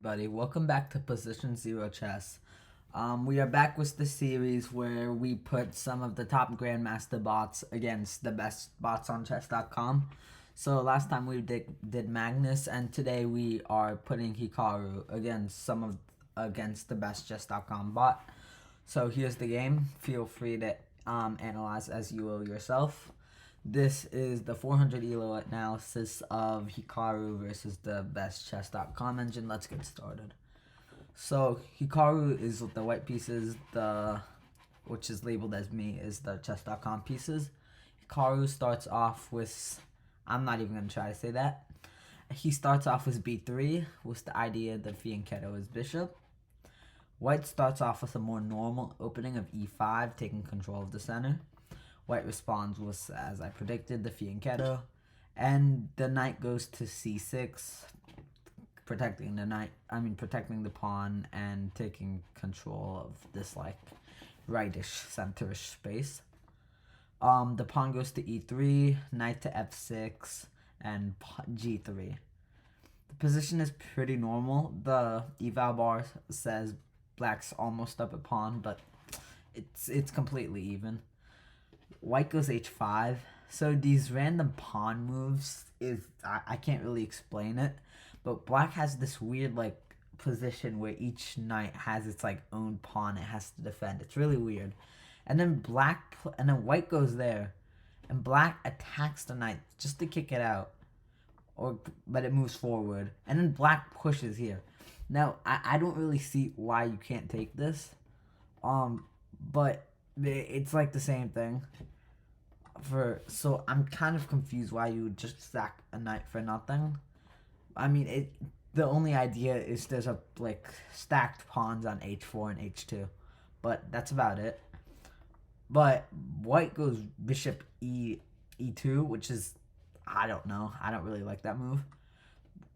Buddy, welcome back to Position Zero Chess. We are back with the series where we put some of the top Grandmaster bots against the best bots on chess.com. So last time we did Magnus, and today we are putting Hikaru against the best chess.com bot. So here's the game. Feel free to analyze as you will yourself. This is the 400 ELO analysis of Hikaru versus the best chess.com engine. Let's get started. So Hikaru is the white pieces, which is labeled as me, is the chess.com pieces. Hikaru starts off with, I'm not even going to try to say that. He starts off with b3 with the idea that Hikaru is bishop. White starts off with a more normal opening of e5, taking control of the center. White responds with, as I predicted, the fianchetto, and the knight goes to c6, protecting the pawn and taking control of this rightish, centerish space. The pawn goes to e3, knight to f6, and g3. The position is pretty normal. The eval bar says black's almost up a pawn, but it's completely even. White goes h5. So these random pawn moves I can't really explain it, but black has this weird position where each knight has its own pawn it has to defend. It's really weird. And then white goes there, and black attacks the knight just to kick it out, but it moves forward, and then black pushes here. Now I don't really see why you can't take this, but it's the same thing. So I'm kind of confused why you would just stack a knight for nothing. I mean, the only idea is there's stacked pawns on h4 and h2, but that's about it. But white goes bishop e2, which is, I don't know. I don't really like that move.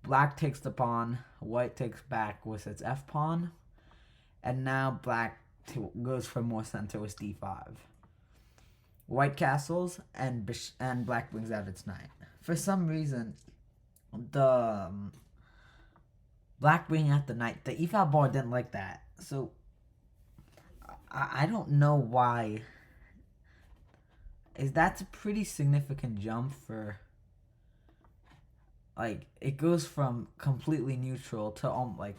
Black takes the pawn. White takes back with its f pawn, and now black goes for more center with d5. White castles, and black brings out its knight. For some reason, the black bringing out the knight, the eval bar didn't like that. So I don't know why. That's a pretty significant jump for. It goes from completely neutral to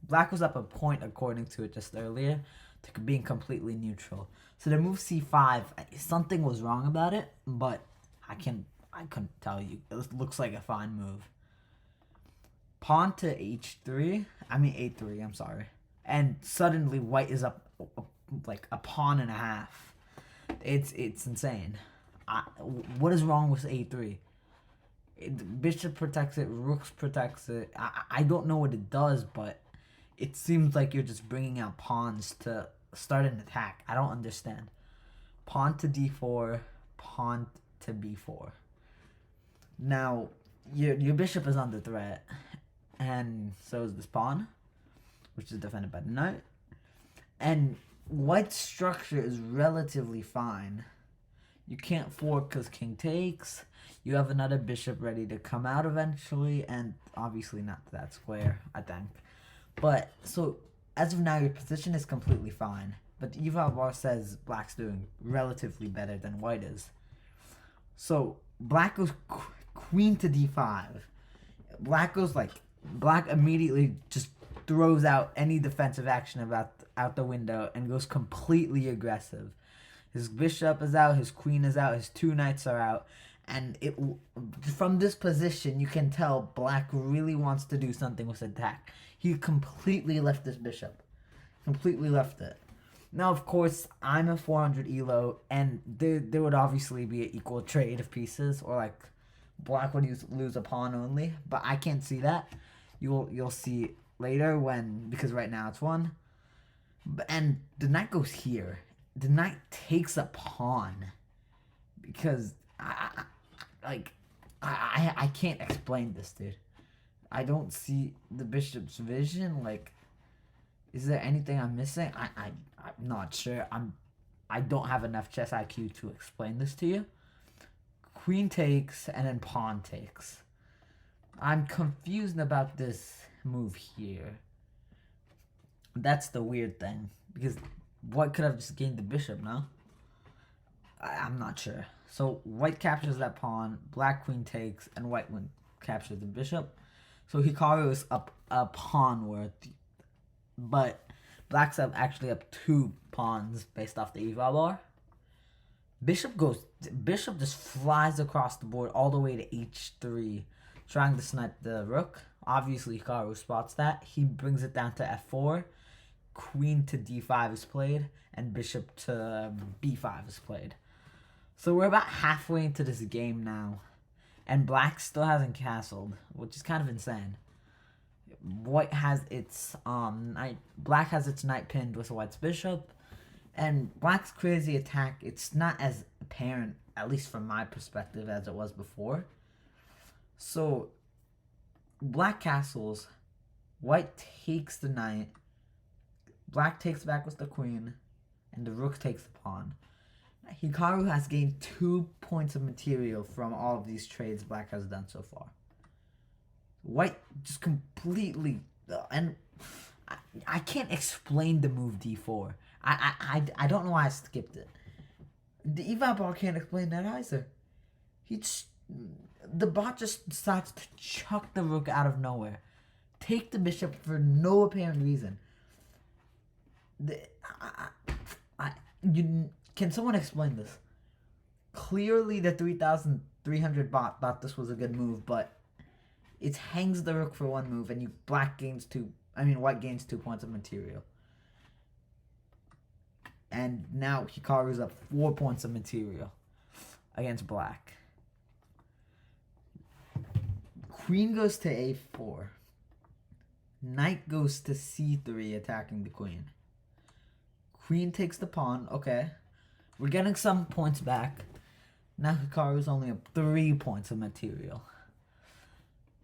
black was up a point according to it just earlier, to being completely neutral. So the move c5, something was wrong about it, but I couldn't tell you. It looks like a fine move. Pawn to a3, I'm sorry. And suddenly white is up a pawn and a half. It's insane. What is wrong with a3? Bishop protects it, rooks protects it. I don't know what it does, but it seems like you're just bringing out pawns to start an attack. I don't understand. Pawn to d4, pawn to b4. Now, your bishop is under threat, and so is this pawn, which is defended by the knight. And white's structure is relatively fine. You can't fork because king takes. You have another bishop ready to come out eventually, and obviously not that square, I think. But, so, as of now, your position is completely fine. But the eval bar says black's doing relatively better than white is. So, black goes queen to d5. Black immediately just throws out any defensive action out the window and goes completely aggressive. His bishop is out, his queen is out, his two knights are out. And from this position, you can tell black really wants to do something with attack. He completely left this bishop. Completely left it. Now, of course, I'm a 400 ELO, and there would obviously be an equal trade of pieces, or black would lose a pawn only, but I can't see that. You'll see later because right now it's one. And the knight goes here. The knight takes a pawn because I can't explain this, dude. I don't see the bishop's vision. Is there anything I'm missing? I'm not sure. I don't have enough chess IQ to explain this to you. Queen takes and then pawn takes. I'm confused about this move here. That's the weird thing, because white could have just gained the bishop, no? I'm not sure. So white captures that pawn, black queen takes, and white captures the bishop. So Hikaru is up a pawn worth, but black's actually up 2 pawns based off the eval bar. Bishop just flies across the board all the way to h3, trying to snipe the rook. Obviously, Hikaru spots that. He brings it down to f4. Queen to d5 is played, and bishop to b5 is played. So we're about halfway into this game now, and black still hasn't castled, which is kind of insane. White has its black has its knight pinned with white's bishop, and black's crazy attack, it's not as apparent, at least from my perspective, as it was before. So black castles, white takes the knight, black takes back with the queen, and the rook takes the pawn. Hikaru has gained 2 points of material from all of these trades black has done so far. White just completely, and I can't explain the move d4. I don't know why I skipped it. The eval bar can't explain that either. The bot just decides to chuck the rook out of nowhere, take the bishop for no apparent reason. Can someone explain this? Clearly, the 3,300 bot thought this was a good move, but it hangs the rook for 1 move, and white gains 2 points of material. And now Hikaru's up 4 points of material against black. Queen goes to a4. Knight goes to c3, attacking the queen. Queen takes the pawn. Okay. We're getting some points back. Now Hikaru's only up 3 points of material.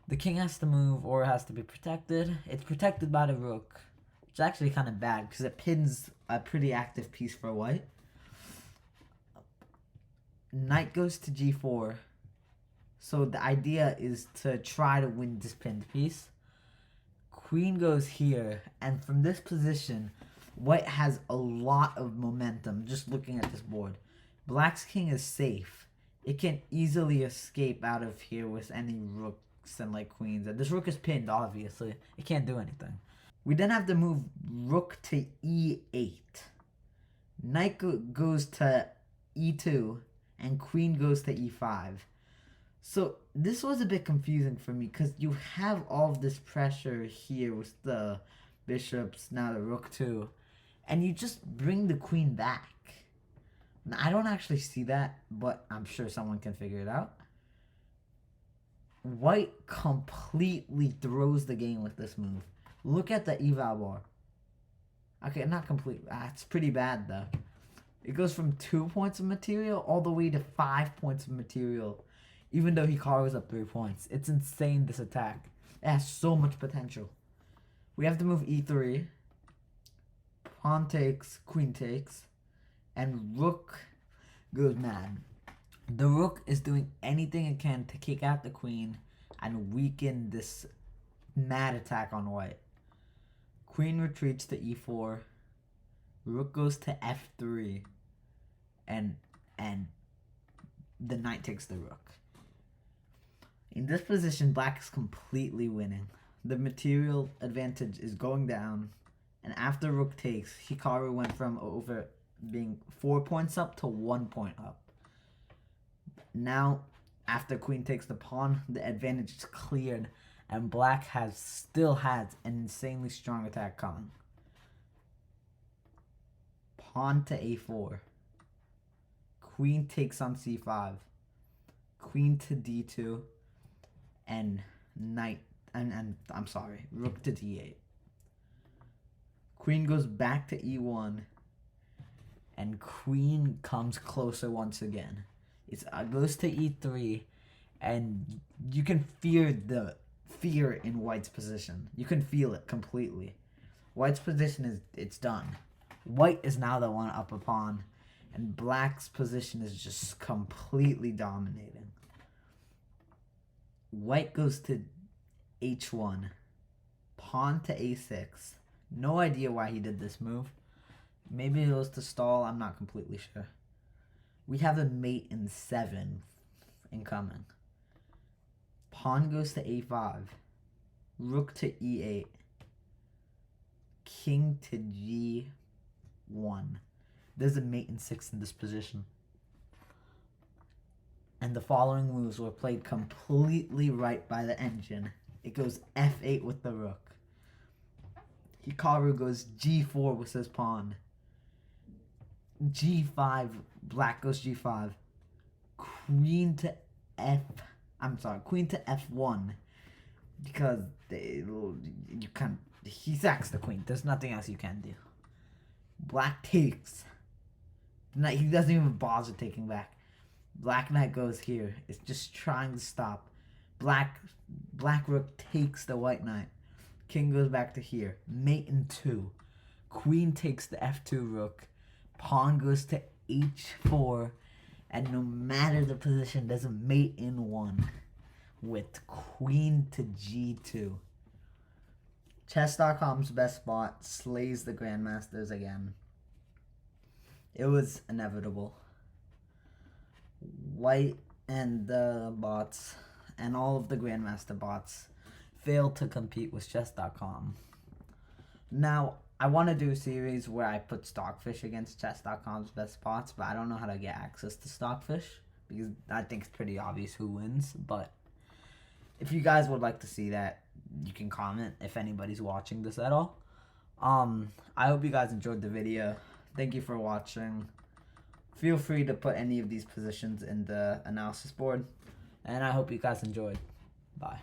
The king has to move or has to be protected. It's protected by the rook, which is actually kind of bad because it pins a pretty active piece for white. Knight goes to g4. So the idea is to try to win this pinned piece. Queen goes here, and from this position, white has a lot of momentum just looking at this board. Black's king is safe. It can easily escape out of here with any rooks and like queens. And this rook is pinned, obviously. It can't do anything. We then have to move rook to e8. Knight goes to e2, and queen goes to e5. So this was a bit confusing for me because you have all of this pressure here with the bishops, now the rook too, and you just bring the queen back. Now, I don't actually see that, but I'm sure someone can figure it out. White completely throws the game with this move. Look at the eval bar. Okay, not complete. It's pretty bad though. It goes from 2 points of material all the way to 5 points of material, even though Hikaru's up 3 points. It's insane, this attack. It has so much potential. We have to move e3. Pawn takes, queen takes, and rook goes mad. The rook is doing anything it can to kick out the queen and weaken this mad attack on white. Queen retreats to e4. Rook goes to f3. And the knight takes the rook. In this position, black is completely winning. The material advantage is going down. And after rook takes, Hikaru went from over being 4 points up to 1 point up. Now, after queen takes the pawn, the advantage is cleared, and black still has an insanely strong attack coming. Pawn to a4. Queen takes on c5. Queen to d2. And rook to d8. Queen goes back to e1. And queen comes closer once again. It goes to e3, and you can feel the fear in white's position. You can feel it completely. White's position it's done. White is now the one up a pawn, and black's position is just completely dominating. White goes to h1. pawn to a6. No idea why he did this move. Maybe it was to stall. I'm not completely sure. We have a mate in 7 incoming. Pawn goes to a5. Rook to e8. King to g1. There's a mate in 6 in this position. And the following moves were played completely right by the engine. It goes f8 with the rook. Hikaru goes g4 with his pawn. g5, black goes g5. Queen to f1. Because he sacks the queen. There's nothing else you can do. Black takes. He doesn't even bother taking back. Black knight goes here. It's just trying to stop. Black rook takes the white knight. King goes back to here. Mate in 2. Queen takes the f2 rook. Pawn goes to h4. And no matter the position, there's a mate in 1 with queen to g2. Chess.com's best spot slays the Grandmasters again. It was inevitable. White and the bots and all of the Grandmaster bots failed to compete with Chess.com. Now, I want to do a series where I put Stockfish against Chess.com's best spots, but I don't know how to get access to Stockfish because I think it's pretty obvious who wins. But if you guys would like to see that, you can comment if anybody's watching this at all. I hope you guys enjoyed the video. Thank you for watching. Feel free to put any of these positions in the analysis board. And I hope you guys enjoyed. Bye.